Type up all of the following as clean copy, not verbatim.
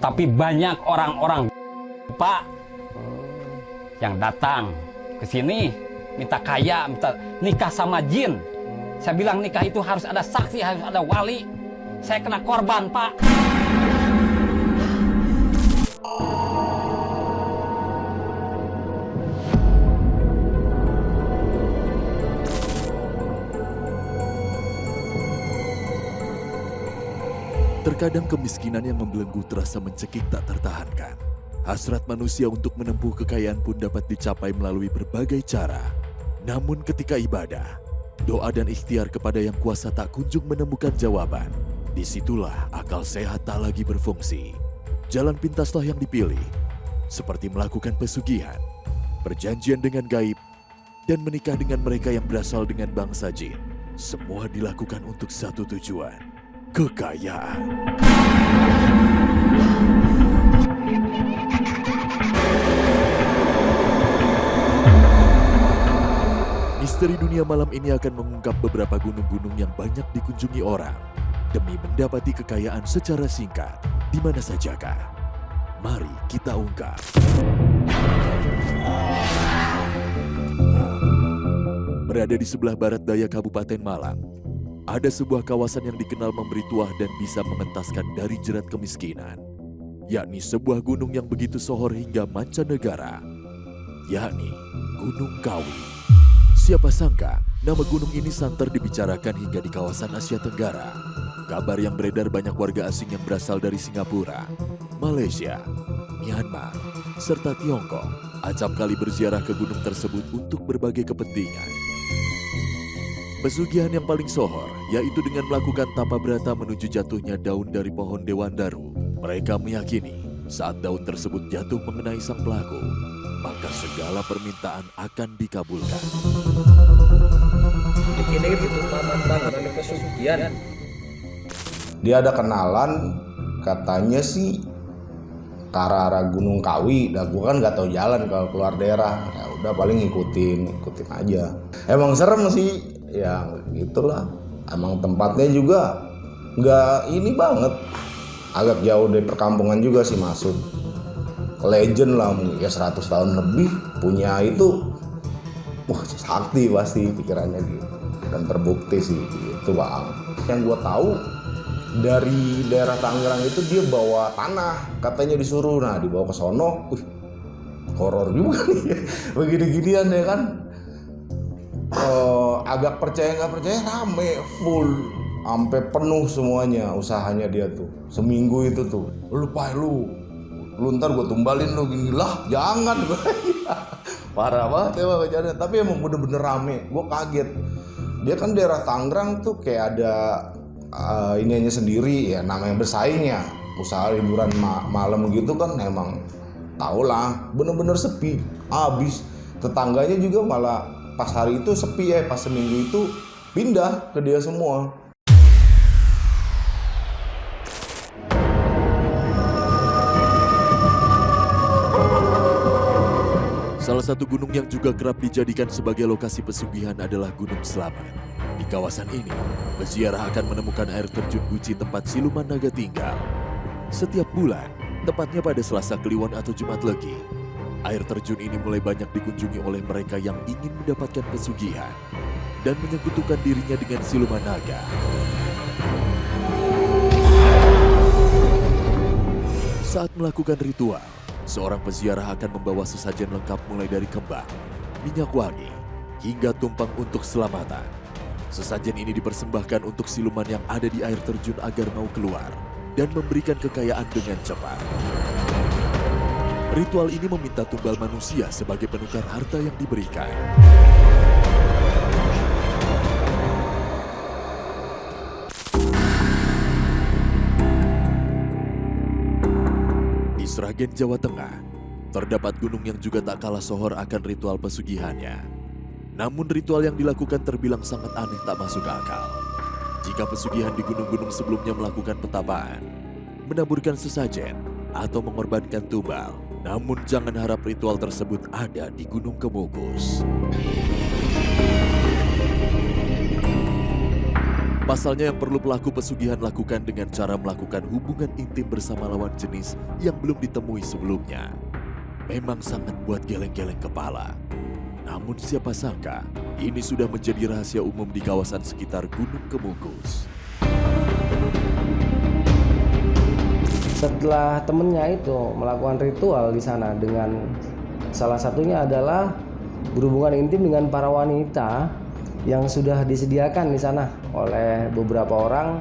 Tapi banyak orang-orang, Pak, yang datang ke sini minta kaya, minta nikah sama jin. Saya bilang nikah itu harus ada saksi, harus ada wali. Saya kena korban, Pak. Terkadang kemiskinan yang membelenggu terasa mencekik tak tertahankan. Hasrat manusia untuk menempuh kekayaan pun dapat dicapai melalui berbagai cara. Namun ketika ibadah, doa dan ikhtiar kepada yang kuasa tak kunjung menemukan jawaban. Disitulah akal sehat tak lagi berfungsi. Jalan pintaslah yang dipilih, seperti melakukan pesugihan, perjanjian dengan gaib, dan menikah dengan mereka yang berasal dengan bangsa jin. Semua dilakukan untuk satu tujuan, kekayaan. Misteri dunia malam ini akan mengungkap beberapa gunung-gunung yang banyak dikunjungi orang demi mendapati kekayaan secara singkat. Di mana sajakah? Mari kita ungkap. Berada di sebelah barat daya Kabupaten Malang, ada sebuah kawasan yang dikenal memberi tuah dan bisa mengentaskan dari jerat kemiskinan, yakni sebuah gunung yang begitu sohor hingga mancanegara, yakni Gunung Kawi. Siapa sangka nama gunung ini santer dibicarakan hingga di kawasan Asia Tenggara. Kabar yang beredar banyak warga asing yang berasal dari Singapura, Malaysia, Myanmar, serta Tiongkok acap kali berziarah ke gunung tersebut untuk berbagai kepentingan. Pesugihan yang paling sohor yaitu dengan melakukan tapa berata menuju jatuhnya daun dari pohon dewandaru. Mereka meyakini saat daun tersebut jatuh mengenai sang pelaku, maka segala permintaan akan dikabulkan. Ini itu tanda pesugihan. Dia ada kenalan, katanya sih ke arah Gunung Kawi. Dah gua kan nggak tahu jalan kalau keluar daerah. Ya udah paling ngikutin aja. Emang serem sih, ya gitulah. Emang tempatnya juga nggak ini banget, agak jauh dari perkampungan juga sih masuk. Legend lah, ya 100 tahun lebih punya itu. Wah, sakti pasti pikirannya gitu. Dan terbukti sih gitu, Bang. Yang gua tahu dari daerah Tangerang itu dia bawa tanah, katanya disuruh. Nah, dibawa ke sono. Horor juga nih ya. Begini-ginian ya kan. Agak percaya nggak percaya rame, full. Sampai penuh semuanya usahanya dia tuh. Seminggu itu tuh. Lu ntar gue tumbalin lu gini lah, jangan. Parah banget emang kejadian. Tapi emang bener-bener rame, gue kaget. Dia kan daerah Tangerang tuh kayak ada ininya sendiri ya, namanya bersaing ya. Usaha hiburan malam gitu kan emang tau lah, bener-bener sepi, habis. Tetangganya juga malah pas hari itu sepi ya, pas seminggu itu pindah ke dia semua. Salah satu gunung yang juga kerap dijadikan sebagai lokasi pesugihan adalah Gunung Selamat. Di kawasan ini, peziarah akan menemukan air terjun Guci tempat siluman naga tinggal. Setiap bulan, tepatnya pada Selasa Kliwon atau Jumat Legi, air terjun ini mulai banyak dikunjungi oleh mereka yang ingin mendapatkan pesugihan dan menyekutukan dirinya dengan siluman naga. Saat melakukan ritual, seorang peziarah akan membawa sesajen lengkap mulai dari kembang, minyak wangi, hingga tumpeng untuk selamatan. Sesajen ini dipersembahkan untuk siluman yang ada di air terjun agar mau keluar dan memberikan kekayaan dengan cepat. Ritual ini meminta tumbal manusia sebagai penukar harta yang diberikan. Di Sragen, Jawa Tengah, terdapat gunung yang juga tak kalah sohor akan ritual pesugihannya. Namun ritual yang dilakukan terbilang sangat aneh, tak masuk akal. Jika pesugihan di gunung-gunung sebelumnya melakukan petapaan, menaburkan sesajen, atau mengorbankan tumbal, namun jangan harap ritual tersebut ada di Gunung Kemukus. Pasalnya yang perlu pelaku pesugihan lakukan dengan cara melakukan hubungan intim bersama lawan jenis yang belum ditemui sebelumnya. Memang sangat buat geleng-geleng kepala. Namun siapa sangka, ini sudah menjadi rahasia umum di kawasan sekitar Gunung Kemukus. Setelah temennya itu melakukan ritual di sana dengan salah satunya adalah berhubungan intim dengan para wanita yang sudah disediakan di sana oleh beberapa orang,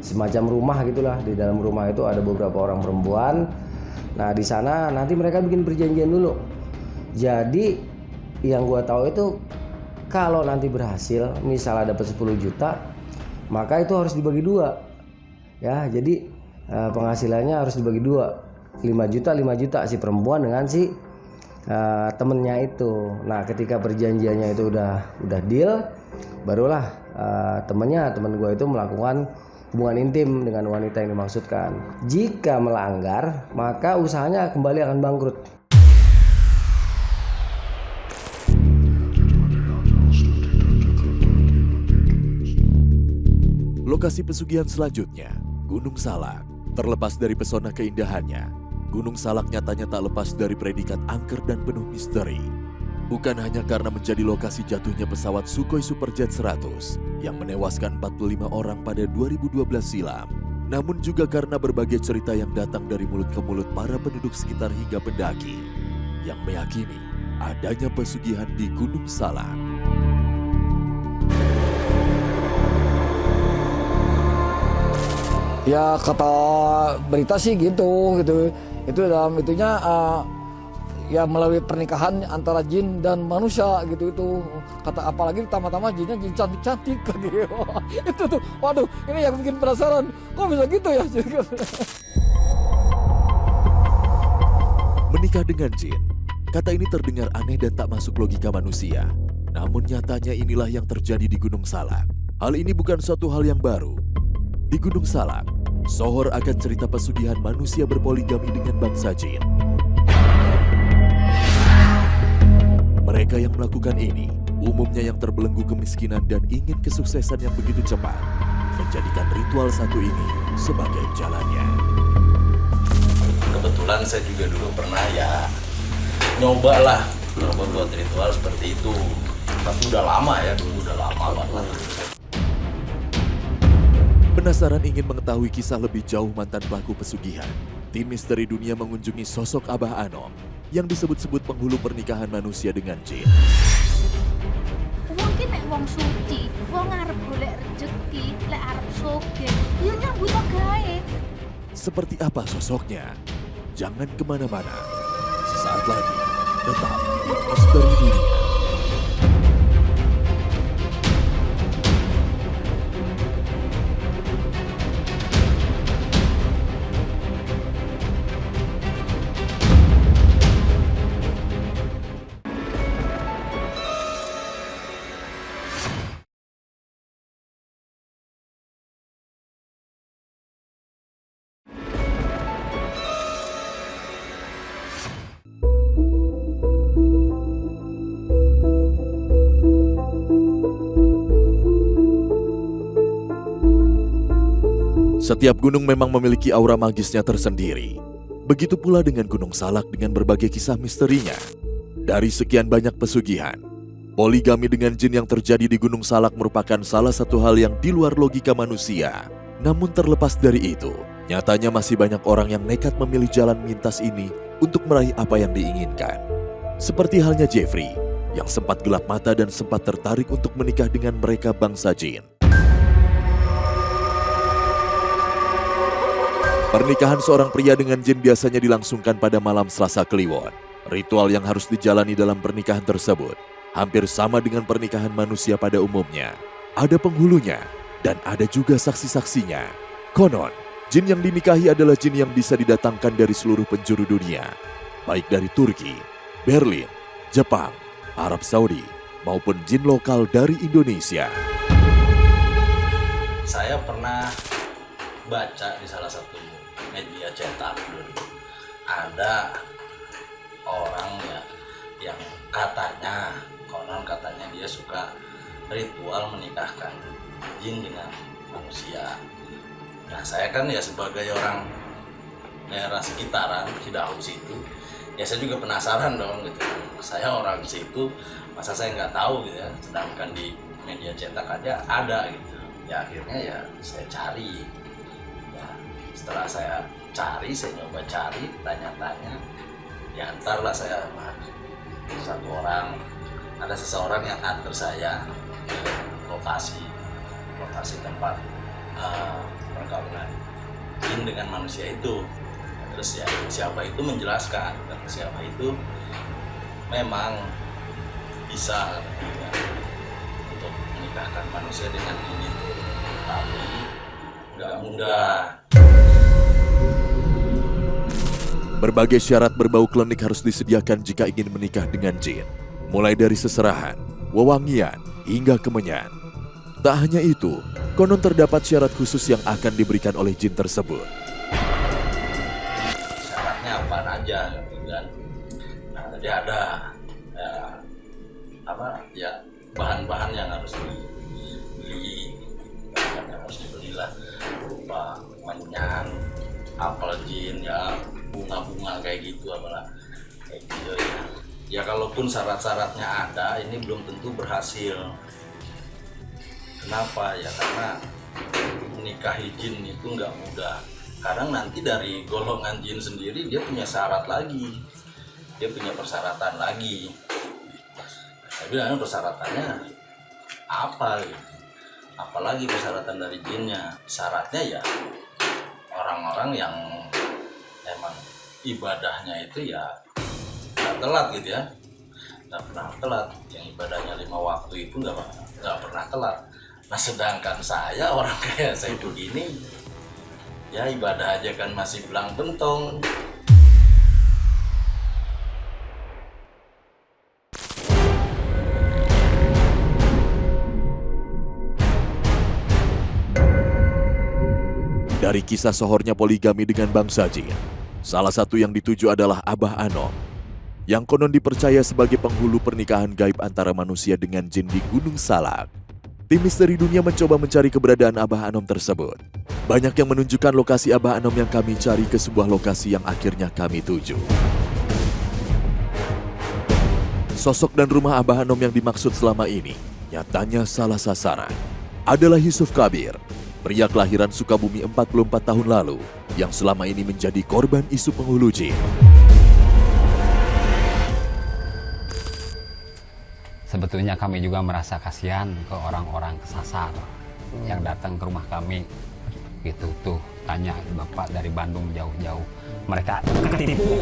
semacam rumah gitulah. Di dalam rumah itu ada beberapa orang perempuan. Nah di sana nanti mereka bikin perjanjian dulu. Jadi yang gua tahu itu kalau nanti berhasil, misalnya dapat 10 juta, maka itu harus dibagi dua. Ya, jadi penghasilannya harus dibagi dua. 5 juta si perempuan dengan si temennya itu. Nah ketika perjanjiannya itu udah deal, barulah temen gue itu melakukan hubungan intim dengan wanita yang dimaksudkan. Jika melanggar, maka usahanya kembali akan bangkrut. Lokasi pesugihan selanjutnya, Gunung Salak. Terlepas dari pesona keindahannya, Gunung Salak nyatanya tak lepas dari predikat angker dan penuh misteri. Bukan hanya karena menjadi lokasi jatuhnya pesawat Sukhoi Superjet 100 yang menewaskan 45 orang pada 2012 silam, namun juga karena berbagai cerita yang datang dari mulut ke mulut para penduduk sekitar hingga pendaki yang meyakini adanya pesugihan di Gunung Salak. Ya kata berita sih gitu. Itu dalam itunya ya melalui pernikahan antara jin dan manusia gitu itu. Kata apalagi pertama-tama jinnya jin cantik-cantik gitu. Itu tuh, waduh, ini yang bikin penasaran. Kok bisa gitu ya? Menikah dengan jin, kata ini terdengar aneh dan tak masuk logika manusia. Namun nyatanya inilah yang terjadi di Gunung Salak. Hal ini bukan suatu hal yang baru. Di Gunung Salak, sohor akan cerita pesugihan manusia berpoligami dengan bangsa jin. Mereka yang melakukan ini, umumnya yang terbelenggu kemiskinan dan ingin kesuksesan yang begitu cepat, menjadikan ritual satu ini sebagai jalannya. Kebetulan saya juga dulu pernah ya nyoba buat ritual seperti itu. Tapi udah lama ya, dulu udah lama banget. Penasaran ingin mengetahui kisah lebih jauh mantan pelaku pesugihan, tim Misteri Dunia mengunjungi sosok Abah Anom yang disebut-sebut penghulu pernikahan manusia dengan jin. Wong ki nek wong suci, wong arep golek rezeki, lek arep sugih, ya nyambut gawe. Seperti apa sosoknya? Jangan kemana-mana. Sesaat lagi, tetap di Misteri Dunia. Setiap gunung memang memiliki aura magisnya tersendiri. Begitu pula dengan Gunung Salak dengan berbagai kisah misterinya. Dari sekian banyak pesugihan, poligami dengan jin yang terjadi di Gunung Salak merupakan salah satu hal yang di luar logika manusia. Namun terlepas dari itu, nyatanya masih banyak orang yang nekat memilih jalan pintas ini untuk meraih apa yang diinginkan. Seperti halnya Jeffrey, yang sempat gelap mata dan sempat tertarik untuk menikah dengan mereka bangsa jin. Pernikahan seorang pria dengan jin biasanya dilangsungkan pada malam Selasa Kliwon. Ritual yang harus dijalani dalam pernikahan tersebut hampir sama dengan pernikahan manusia pada umumnya. Ada penghulunya dan ada juga saksi-saksinya. Konon, jin yang dinikahi adalah jin yang bisa didatangkan dari seluruh penjuru dunia, baik dari Turki, Berlin, Jepang, Arab Saudi, maupun jin lokal dari Indonesia. Saya pernah baca di salah satu media cetak dulu, ada orang ya yang konon katanya dia suka ritual menikahkan jin dengan manusia. Nah saya kan ya sebagai orang daerah sekitaran Cidahu situ, ya saya juga penasaran dong gitu. Saya orang situ, masa saya nggak tahu gitu ya, sedangkan di media cetak aja ada gitu. Ya akhirnya ya saya cari. Ya, setelah saya cari, saya nyoba cari, tanya-tanya, ya antarlah saya sama satu orang, ada seseorang yang antar saya ke lokasi tempat perkawinan jin dengan manusia itu. Terus ya siapa itu menjelaskan, dan siapa itu memang bisa ya, untuk menikahkan manusia dengan jin itu, tapi nggak mudah. Berbagai syarat berbau klinik harus disediakan jika ingin menikah dengan jin. Mulai dari seserahan, wewangian, hingga kemenyan. Tak hanya itu, konon terdapat syarat khusus yang akan diberikan oleh jin tersebut. Syaratnya apa aja gitu kan. Nah, jadi ada bahan-bahan yang harus dibeli, yang harus dibelilah berupa menyan, apel jin, ya bunga-bunga kayak gitu, apalah kayak gitu ya. Ya kalaupun syarat-syaratnya ada, ini belum tentu berhasil. Kenapa? Ya karena menikahi jin itu nggak mudah. Kadang nanti dari golongan jin sendiri dia punya syarat lagi, dia punya persyaratan lagi. Tapi persyaratannya apa? Apalagi persyaratan dari jinnya. Syaratnya ya orang-orang yang emang ibadahnya itu ya nggak telat gitu ya, nggak pernah telat. Yang ibadahnya 5 waktu itu nggak pernah telat. Nah sedangkan saya orang kayak saya begini, ya ibadah aja kan masih belang bentong. Dari kisah sohornya poligami dengan bangsa jin, salah satu yang dituju adalah Abah Anom, yang konon dipercaya sebagai penghulu pernikahan gaib antara manusia dengan jin di Gunung Salak. Tim Misteri Dunia mencoba mencari keberadaan Abah Anom tersebut. Banyak yang menunjukkan lokasi Abah Anom yang kami cari ke sebuah lokasi yang akhirnya kami tuju. Sosok dan rumah Abah Anom yang dimaksud selama ini nyatanya salah sasaran. Adalah Yusuf Kabir, pria kelahiran Sukabumi 44 tahun lalu yang selama ini menjadi korban isu penghulu jin. Sebetulnya kami juga merasa kasihan ke orang-orang kesasar yang datang ke rumah kami. Gitu tuh, tanya Bapak dari Bandung jauh-jauh. Mereka ketipu.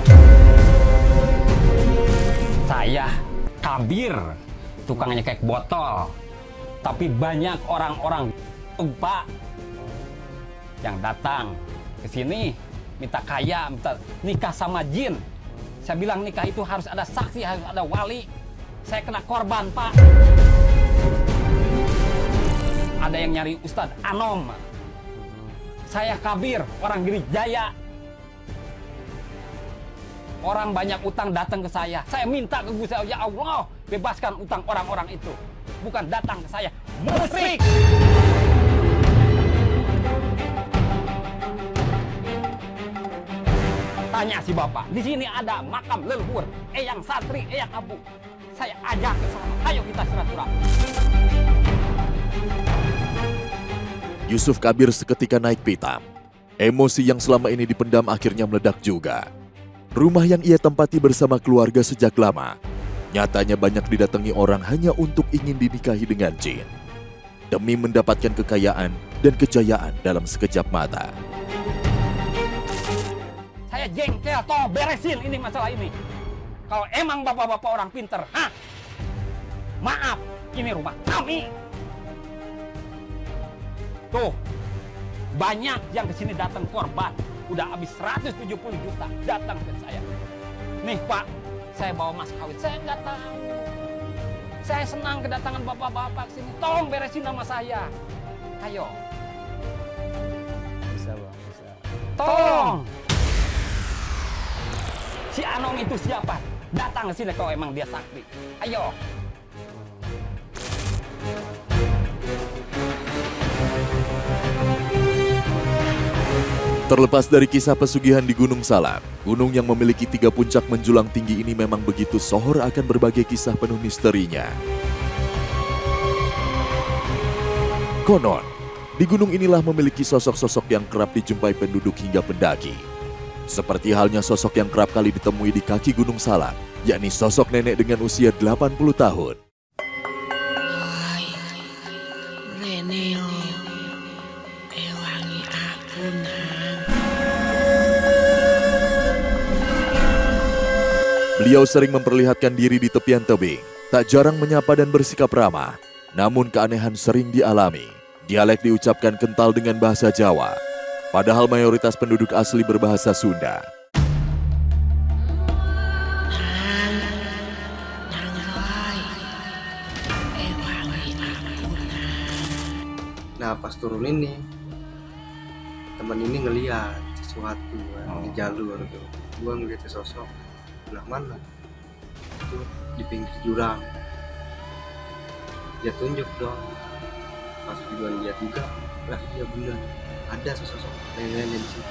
Saya Kabir, tukangnya kayak botol. Tapi banyak orang-orang Pak yang datang ke sini minta kaya, minta nikah sama jin. Saya bilang nikah itu harus ada saksi, harus ada wali. Saya kena korban, Pak. Ada yang nyari Ustadz Anom. Saya Kabir, orang Girijaya. Orang banyak utang datang ke saya. Saya minta ke Gusti Allah, ya Allah, bebaskan utang orang-orang itu. Bukan datang ke saya, musyrik. Tanya si Bapak, di sini ada makam leluhur, Eyang Satri, Eyang Abu. Saya ajak ke sana, ayo kita silaturahmi. Yusuf Kabir seketika naik pitam. Emosi yang selama ini dipendam akhirnya meledak juga. Rumah yang ia tempati bersama keluarga sejak lama, nyatanya banyak didatangi orang hanya untuk ingin dinikahi dengan jin. Demi mendapatkan kekayaan dan kejayaan dalam sekejap mata. Saya jengkel, toh beresin ini masalah ini. Kalau emang bapak-bapak orang pinter, maaf, ini rumah kami. Tuh, banyak yang kesini datang korban. Udah habis 170 juta datang ke saya. Nih Pak, saya bawa mas kawin, saya nggak tahu. Saya senang kedatangan bapak-bapak kesini. Tolong beresin nama saya. Ayo. Bisa Bang, bisa. Tolong. Si Anom itu siapa? Datang ke sini kalau emang dia sakti. Ayo. Terlepas dari kisah pesugihan di Gunung Salak, gunung yang memiliki 3 puncak menjulang tinggi ini memang begitu sohor akan berbagai kisah penuh misterinya. Konon, di gunung inilah memiliki sosok-sosok yang kerap dijumpai penduduk hingga pendaki. Seperti halnya sosok yang kerap kali ditemui di kaki Gunung Salak, yakni sosok nenek dengan usia 80 tahun. Beliau sering memperlihatkan diri di tepian tebing, tak jarang menyapa dan bersikap ramah. Namun keanehan sering dialami. Dialek diucapkan kental dengan bahasa Jawa, padahal mayoritas penduduk asli berbahasa Sunda. Nah pas turun ini teman ini ngeliat sesuatu di jalur tuh. Gua ngeliat sosok belah mana itu di pinggir jurang. Dia tunjuk dong, pas juga lihat juga lah, iya benar ada sosok nenek di situ.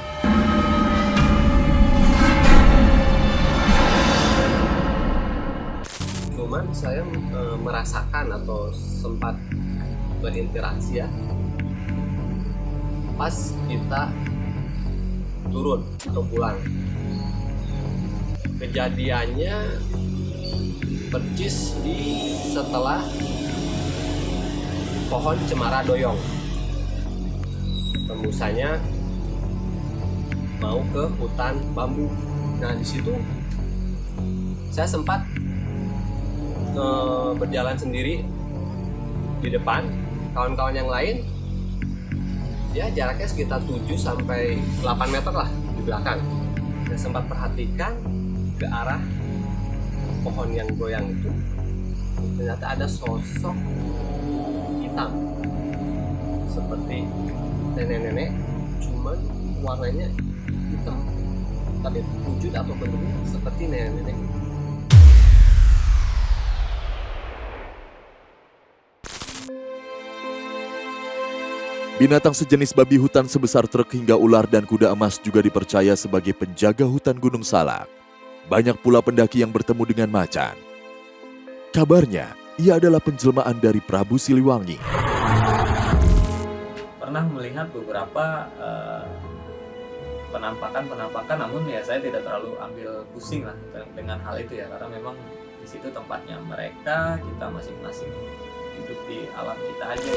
Cuman saya merasakan atau sempat berinteraksi ya pas kita turun atau pulang. Kejadiannya percis di setelah pohon cemara doyong. Tembusanya mau ke hutan bambu. Nah di situ saya sempat berjalan sendiri di depan, kawan-kawan yang lain ya jaraknya sekitar 7 sampai 8 meter lah di belakang. Saya sempat perhatikan ke arah pohon yang goyang itu, ternyata ada sosok hitam seperti nenek-nenek, cuman warnanya hitam, tapi wujud atau bentuknya seperti nenek-nenek. Binatang sejenis babi hutan sebesar truk hingga ular dan kuda emas juga dipercaya sebagai penjaga hutan Gunung Salak. Banyak pula pendaki yang bertemu dengan macan. Kabarnya, ia adalah penjelmaan dari Prabu Siliwangi. Pernah melihat beberapa penampakan, namun ya saya tidak terlalu ambil pusing lah dengan hal itu ya, karena memang di situ tempatnya mereka, kita masing-masing hidup di alam kita aja.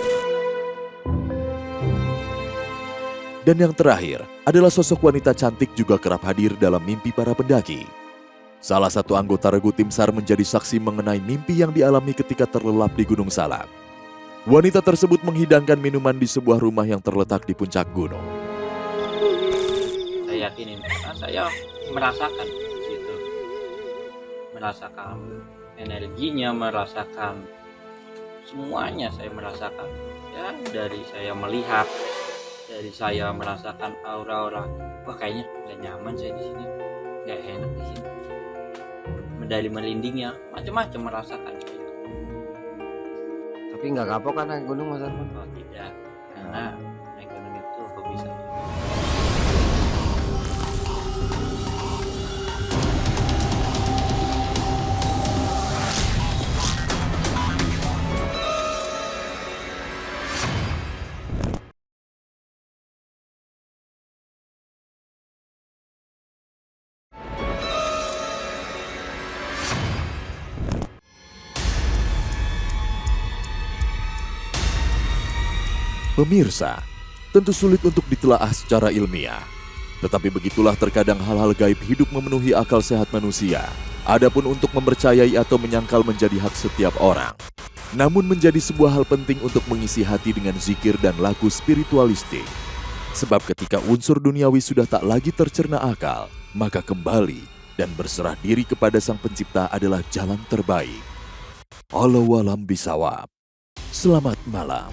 Dan yang terakhir adalah sosok wanita cantik juga kerap hadir dalam mimpi para pendaki. Salah satu anggota regu tim SAR menjadi saksi mengenai mimpi yang dialami ketika terlelap di Gunung Salak. Wanita tersebut menghidangkan minuman di sebuah rumah yang terletak di puncak gunung. Saya yakinin, saya merasakan di situ, merasakan energinya, merasakan semuanya, saya merasakan. Ya dari saya melihat, dari saya merasakan aura-aura, wah kayaknya gak nyaman saya di sini, gak enak di sini. Medali merindingnya, macam-macam merasakan saya. Tapi nggak kapok kan naik gunung Mas Arfan? Oh tidak, karena naik gunung itu hobi saya. Pemirsa, tentu sulit untuk ditelaah secara ilmiah. Tetapi begitulah terkadang hal-hal gaib hidup memenuhi akal sehat manusia. Adapun untuk mempercayai atau menyangkal menjadi hak setiap orang. Namun menjadi sebuah hal penting untuk mengisi hati dengan zikir dan lagu spiritualistik. Sebab ketika unsur duniawi sudah tak lagi tercerna akal, maka kembali dan berserah diri kepada Sang Pencipta adalah jalan terbaik. Allahu a'lam bishawab. Selamat malam.